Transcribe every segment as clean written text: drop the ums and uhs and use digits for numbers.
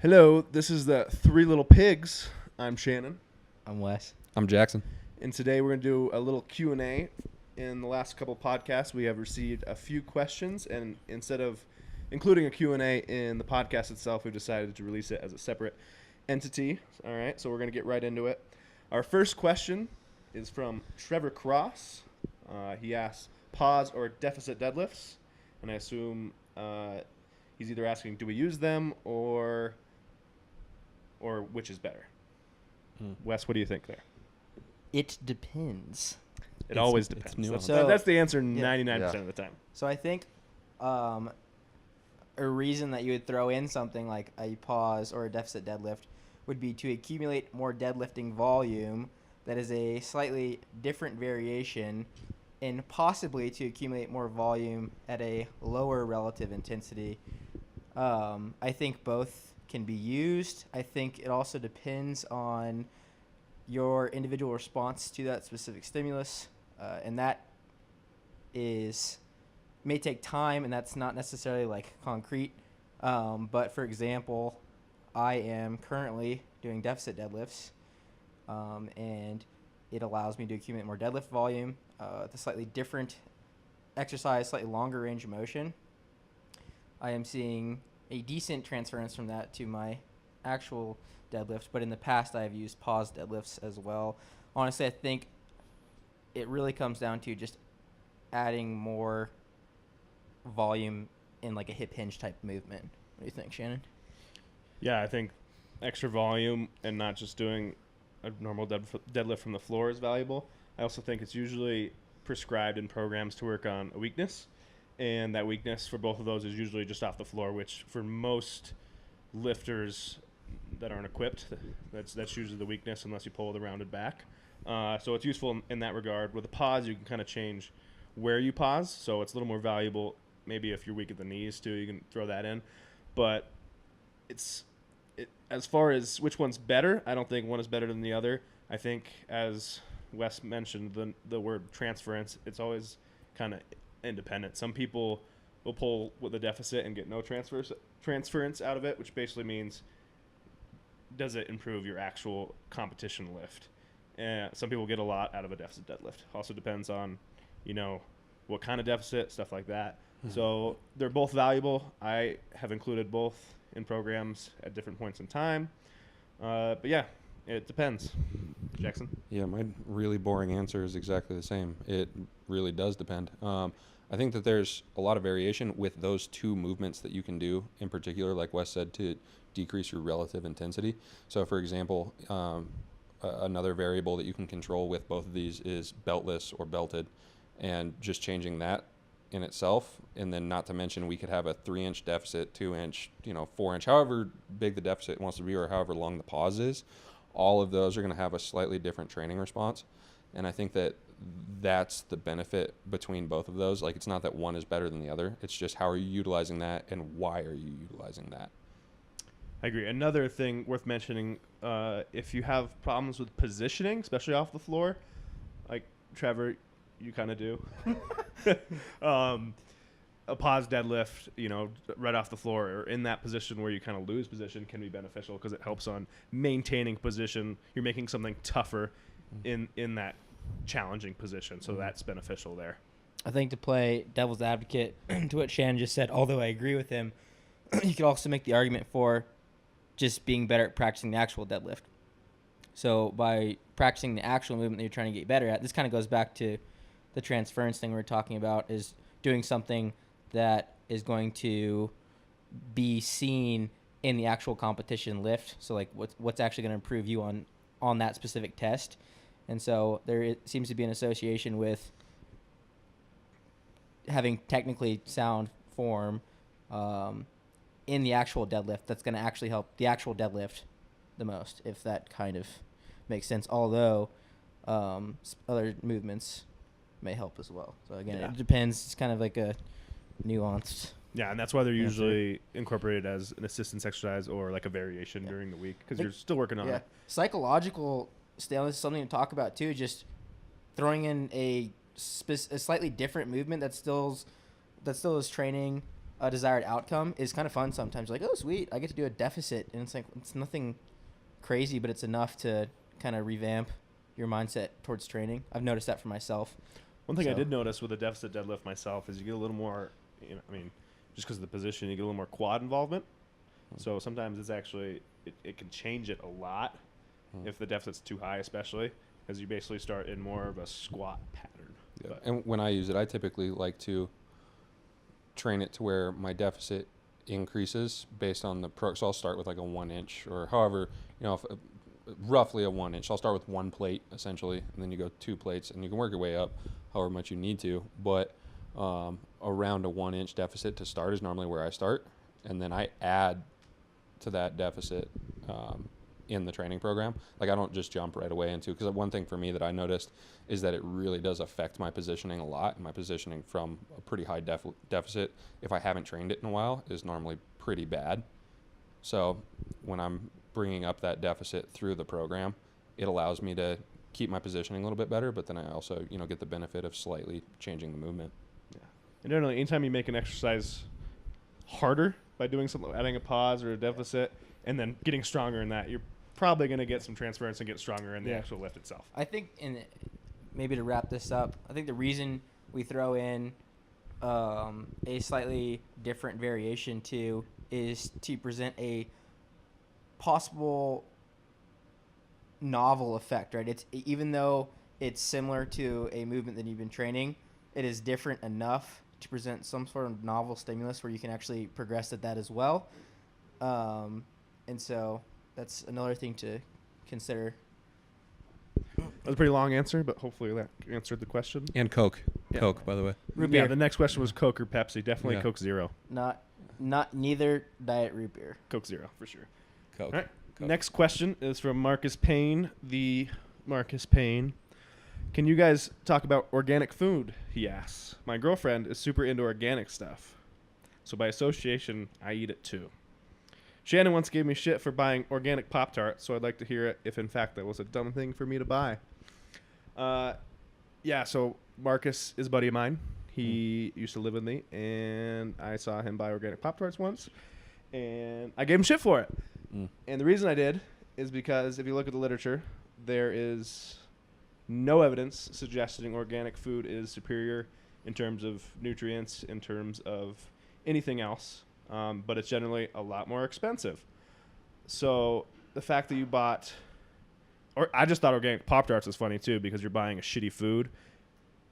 Hello, this is the Three Little Pigs. I'm Shannon, I'm Wes. I'm Jackson. and today we're going to do a little Q&A. In the last couple podcasts, we have received a few questions, and instead of including a Q&A in the podcast itself, we've decided to release it as a separate entity. All right, so we're going to get right into it. Our first question is from Trevor Cross. He asks, pause or deficit deadlifts? And I assume he's either asking, do we use them, or which is better? Wes, what do you think there? It depends. It always depends. nuanced. That's the answer 99% of the time. So I think a reason that you would throw in something like a pause or a deficit deadlift would be to accumulate more deadlifting volume that is a slightly different variation, and possibly to accumulate more volume at a lower relative intensity. I think both can be used. I think it also depends on your individual response to that specific stimulus, and that may take time, and that's not necessarily like concrete. But for example, I am currently doing deficit deadlifts, and it allows me to accumulate more deadlift volume with a slightly different exercise, slightly longer range of motion. I am seeing a decent transference from that to my actual deadlift, but in the past I have used pause deadlifts as well. Honestly, I think it really comes down to just adding more volume in like a hip hinge type movement. What do you think, Shannon? Yeah, I think extra volume and not just doing a normal deadlift from the floor is valuable. I also think it's usually prescribed in programs to work on a weakness, and that weakness for both of those is usually just off the floor, which for most lifters that aren't equipped, that's usually the weakness unless you pull the rounded back. So it's useful in that regard. With a pause, you can kind of change where you pause, so it's a little more valuable. Maybe if you're weak at the knees too, you can throw that in. But as far as which one's better, I don't think one is better than the other. I think, as Wes mentioned, the word transference, it's always kind of independent. Some people will pull with a deficit and get no transference out of it, which basically means, does it improve your actual competition lift? Some people get a lot out of a deficit deadlift. Also depends on, what kind of deficit, stuff like that. So they're both valuable. I have included both in programs at different points in time. But yeah, it depends. Jackson? Yeah, my really boring answer is exactly the same. It really does depend. I think that there's a lot of variation with those two movements that you can do in particular, like Wes said, to decrease your relative intensity. So for example, another variable that you can control with both of these is beltless or belted, and just changing that in itself. And then not to mention, we could have a 3-inch deficit, 2-inch, 4-inch, however big the deficit wants to be or however long the pause is. All of those are going to have a slightly different training response. And I think that that's the benefit between both of those. Like, it's not that one is better than the other. It's just how are you utilizing that and why are you utilizing that? I agree. Another thing worth mentioning, if you have problems with positioning, especially off the floor, like Trevor, you kind of do, a pause deadlift, right off the floor or in that position where you kind of lose position can be beneficial because it helps on maintaining position. You're making something tougher in that challenging position, so that's beneficial there. I think, to play devil's advocate to what Shannon just said, although I agree with him, you could also make the argument for just being better at practicing the actual deadlift. So by practicing the actual movement that you're trying to get better at, this kind of goes back to the transference thing we were talking about, is doing something that is going to be seen in the actual competition lift. So like what's actually going to improve you on that specific test. And so there seems to be an association with having technically sound form in the actual deadlift that's going to actually help the actual deadlift the most, if that kind of makes sense. Although other movements may help as well. So again, Yeah. it depends. It's kind of like a nuanced. Yeah, and that's why they're Answer. usually incorporated as an assistance exercise or like a variation during the week because you're still working on it. Psychological staleness is something to talk about too. Just throwing in a slightly different movement that still is training a desired outcome is kind of fun sometimes. Like, oh, sweet, I get to do a deficit, and it's like it's nothing crazy, but it's enough to kind of revamp your mindset towards training. I've noticed that for myself. One thing I did notice with a deficit deadlift myself is you get a little more, just because of the position, you get a little more quad involvement. So sometimes it's actually, it can change it a lot if the deficit's too high, especially, as you basically start in more of a squat pattern. Yeah. And when I use it, I typically like to train it to where my deficit increases based on the so I'll start with like a 1 inch or however, roughly a 1 inch. I'll start with one plate essentially, and then you go 2 plates, and you can work your way up however much you need to. But around a 1 inch deficit to start is normally where I start, and then I add to that deficit in the training program. Like I don't just jump right away into, because one thing for me that I noticed is that it really does affect my positioning a lot. And my positioning from a pretty high deficit, if I haven't trained it in a while, is normally pretty bad. So when I'm bringing up that deficit through the program, it allows me to keep my positioning a little bit better, but then I also, get the benefit of slightly changing the movement. Yeah. And generally, anytime you make an exercise harder by doing something, adding a pause or a deficit, and then getting stronger in that, you're probably going to get some transference and get stronger in the actual lift itself. I think, maybe to wrap this up, I think the reason we throw in a slightly different variation too is to present a possible novel effect, right? It's even though it's similar to a movement that you've been training, it is different enough to present some sort of novel stimulus where you can actually progress at that as well. And so that's another thing to consider. That was a pretty long answer, but hopefully that answered the question. And Coke. Yeah. Coke, by the way. Root Yeah, beer. the next question was Coke or Pepsi. Definitely Yeah. Coke Zero. Neither diet root beer. Coke Zero, for sure. Coke. All right. Coke. Next question is from Marcus Payne, the Marcus Payne. Can you guys talk about organic food, he asks. My girlfriend is super into organic stuff, so by association, I eat it too. Shannon once gave me shit for buying organic Pop-Tarts, so I'd like to hear it if, in fact, that was a dumb thing for me to buy. Yeah, so Marcus is a buddy of mine. He used to live with me, and I saw him buy organic Pop-Tarts once, and I gave him shit for it. And the reason I did is because if you look at the literature, there is no evidence suggesting organic food is superior in terms of nutrients, in terms of anything else. But it's generally a lot more expensive. So the fact that you bought, or I just thought organic Pop-Tarts was funny too, because you're buying a shitty food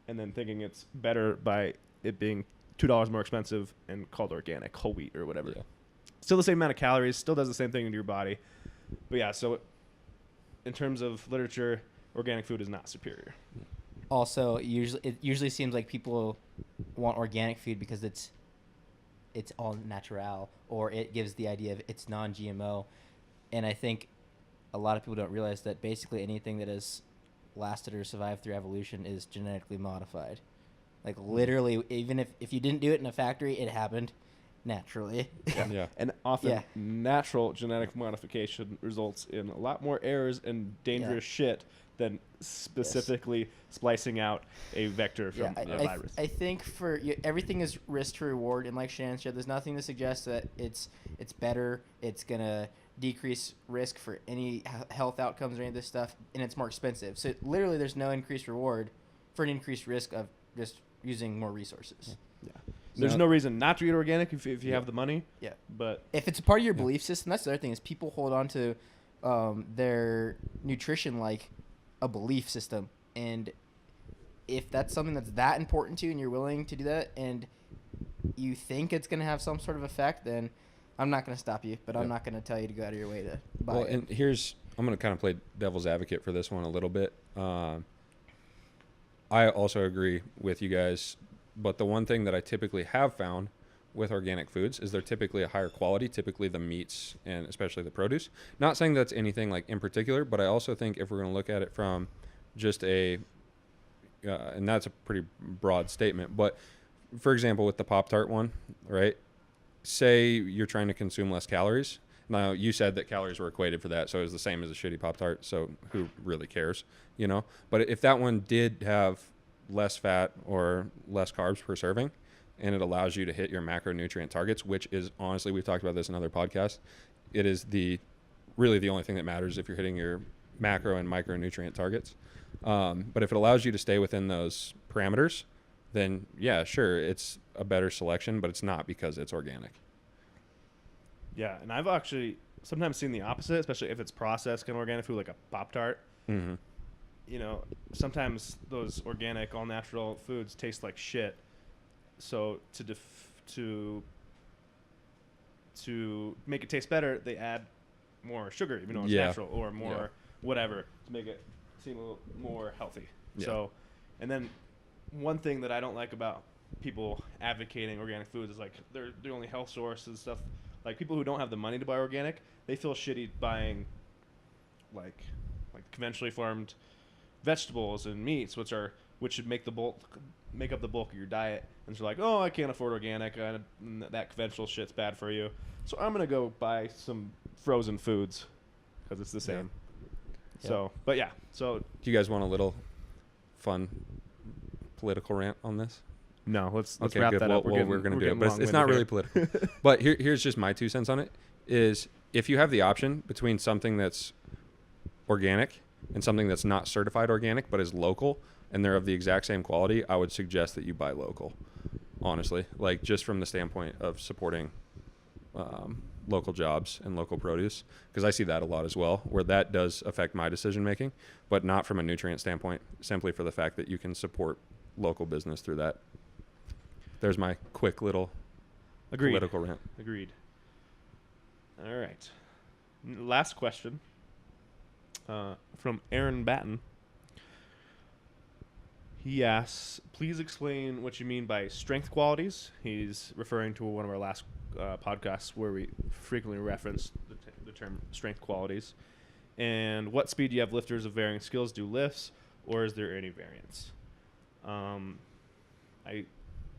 and then thinking it's better by it being $2 more expensive and called organic, whole wheat or whatever. Yeah. Still the same amount of calories, still does the same thing to your body. But yeah, so in terms of literature, organic food is not superior. Also, it usually seems like people want organic food because it's all natural, or it gives the idea of it's non-GMO. And I think a lot of people don't realize that basically anything that has lasted or survived through evolution is genetically modified. Like literally, even if you didn't do it in a factory, it happened naturally. Yeah. And often natural genetic modification results in a lot more errors and dangerous shit than specifically splicing out a vector from a virus. I think everything is risk to reward, and like Shannon said, there's nothing to suggest that it's better, it's going to decrease risk for any health outcomes or any of this stuff, and it's more expensive. So literally there's no increased reward for an increased risk of just using more resources. Yeah. There's no reason not to eat organic if you have the money. Yeah. But if it's a part of your belief system, that's the other thing, is people hold on to their nutrition like a belief system. And if that's something that's that important to you and you're willing to do that and you think it's going to have some sort of effect, then I'm not going to stop you, but I'm not going to tell you to go out of your way to buy it. And I'm going to kind of play devil's advocate for this one a little bit. I also agree with you guys, but the one thing that I typically have found with organic foods is they're typically a higher quality, typically the meats and especially the produce. Not saying that's anything like in particular, but I also think if we're going to look at it from just and that's a pretty broad statement, but for example, with the Pop-Tart one, right? Say you're trying to consume less calories. Now, you said that calories were equated for that, so it was the same as a shitty Pop-Tart, so who really cares, you know? But if that one did have less fat or less carbs per serving, and it allows you to hit your macronutrient targets, which is honestly, we've talked about this in other podcasts, it is really the only thing that matters if you're hitting your macro and micronutrient targets. But if it allows you to stay within those parameters, then yeah, sure, it's a better selection, but it's not because it's organic. Yeah, and I've actually sometimes seen the opposite, especially if it's processed kind of organic food, like a Pop-Tart. Mm-hmm. You know, sometimes those organic, all-natural foods taste like shit. So to make it taste better, they add more sugar, even though it's natural, or more whatever, to make it seem a little more healthy. Yeah. So, and then one thing that I don't like about people advocating organic foods is like they're the only health source and stuff. Like people who don't have the money to buy organic, they feel shitty buying like conventionally farmed vegetables and meats, which should make up the bulk of your diet. And so like, oh, I can't afford organic. That conventional shit's bad for you. So I'm gonna go buy some frozen foods because it's the same. Yeah. So, but yeah. So, do you guys want a little fun political rant on this? No, let's okay, wrap good. that up. We're going to do it, but it's not really political. But here's just my 2 cents on it. Is if you have the option between something that's organic and something that's not certified organic but is local, and they're of the exact same quality, I would suggest that you buy local. Honestly, like just from the standpoint of supporting local jobs and local produce, because I see that a lot as well, where that does affect my decision making, but not from a nutrient standpoint, simply for the fact that you can support local business through that. There's my quick little political rant. Agreed. All right. Last question from Aaron Batten. He asks, please explain what you mean by strength qualities. He's referring to one of our last podcasts where we frequently reference the term strength qualities. And what speed do you have lifters of varying skills do lifts, or is there any variance? I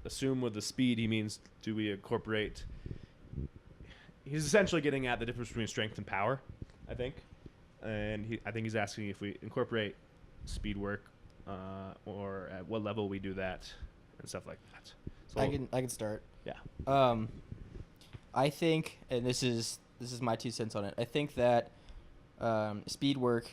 assume with the speed he means, do we incorporate... He's essentially getting at the difference between strength and power, I think. And I think he's asking if we incorporate speed work or at what level we do that and stuff like that. So I can start. Yeah. I think, and this is my 2 cents on it, I think that speed work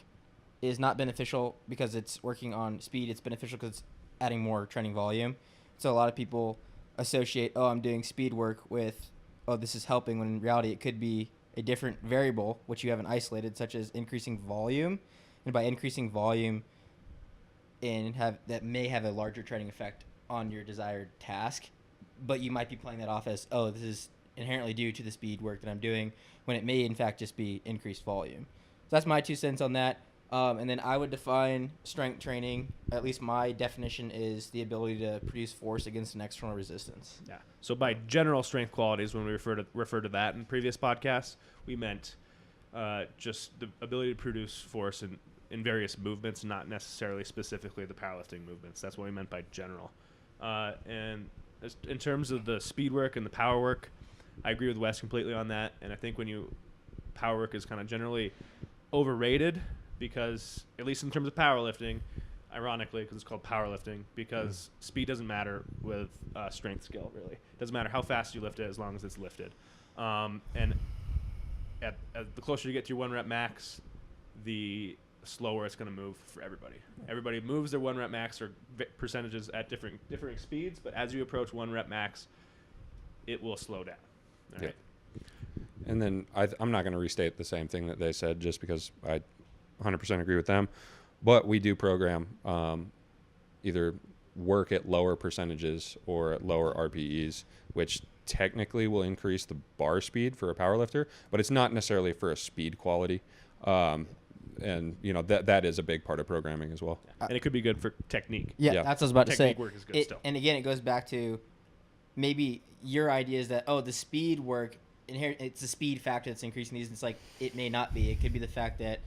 is not beneficial because it's working on speed. It's beneficial because it's adding more training volume. So a lot of people associate, I'm doing speed work with, this is helping, when in reality it could be a different variable which you haven't isolated, such as increasing volume. And by increasing volume, that may have a larger training effect on your desired task, but you might be playing that off as, this is inherently due to the speed work that I'm doing, when it may in fact just be increased volume. So that's my 2 cents on that. And then I would define strength training, at least my definition is the ability to produce force against an external resistance. Yeah. So by general strength qualities, when we refer to that in previous podcasts, we meant just the ability to produce force in various movements, not necessarily specifically the powerlifting movements. That's what we meant by general. And in terms of the speed work and the power work, I agree with Wes completely on that. And I think power work is kind of generally overrated, because at least in terms of powerlifting, ironically, because it's called powerlifting, because speed doesn't matter with strength skill, really. It doesn't matter how fast you lift it as long as it's lifted. And at the closer you get to your 1 rep max, the slower it's going to move for everybody. Everybody moves their 1 rep max or percentages at different speeds, but as you approach 1 rep max, it will slow down. All right? And then I'm not going to restate the same thing that they said just because I 100% agree with them, but we do program either work at lower percentages or at lower RPEs, which technically will increase the bar speed for a powerlifter, but it's not necessarily for a speed quality. And that is a big part of programming as well. And it could be good for technique. Yeah. That's what I was about to say. Technique work is good still. And again, it goes back to maybe your idea is that, oh, the speed work, it's the speed factor that's increasing these. And it's like, it may not be. It could be the fact that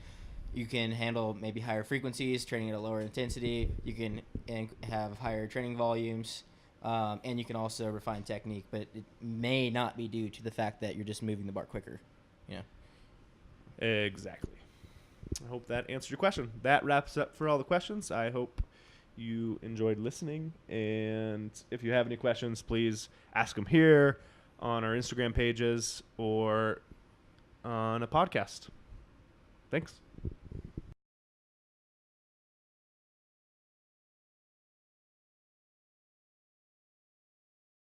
you can handle maybe higher frequencies, training at a lower intensity. You can have higher training volumes, and you can also refine technique. But it may not be due to the fact that you're just moving the bar quicker. Exactly. I hope that answered your question. That wraps up for all the questions. I hope you enjoyed listening. And if you have any questions, please ask them here on our Instagram pages or on a podcast. Thanks.